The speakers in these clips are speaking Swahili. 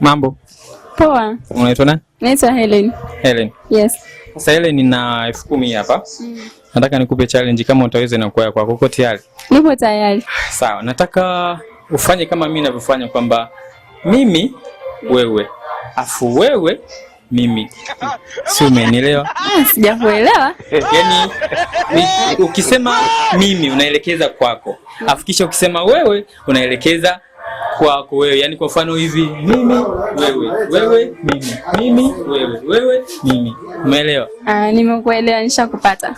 Mambo. Poa. Unaitwa nani? Naitwa Helen. Helen. Yes. Sasa Helen, nina 10,000 hapa. Nataka nikupe challenge kama utaweza na kwa kwako. Uko tayari? Nipo tayari. Sawa. Nataka ufanye kama mimi ninavyofanya kwamba mimi wewe, afu wewe mimi. Si umenielewa? Sijakuelewa. Yaani ukisema mimi unaelekeza kwako. Afu kisha ukisema wewe unaelekeza kwako wewe. Yaani kwa mfano hivi, mimi wewe, wewe mimi, mimi wewe, wewe mimi. Umeelewa? Nimekuelewa, nishakupata.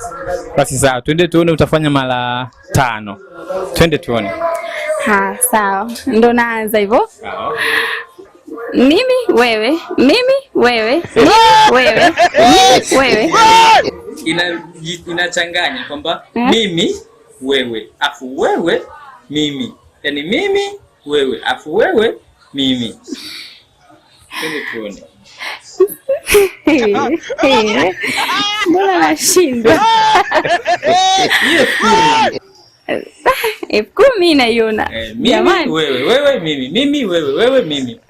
Basi sawa, twende tuone utafanya mara 5. Twende tuone. Sawa. Ndo naanza hivyo. Sawa. Mimi wewe, mimi wewe, mimi wewe, mimi wewe. Inachanganya kwamba mimi wewe, afu wewe mimi. Yaani mimi wewe, afu wewe mimi. Twende tuone. Mbona nashindwa? Hiyo 10,000 naiona. Mimi wewe, wewe mimi, mimi wewe, wewe mimi.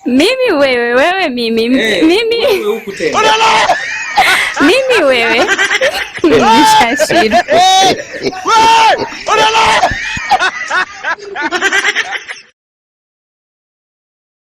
Mimi wewe, wewe mimi, mimi huku tena. mimi wewe. Nishashindwa.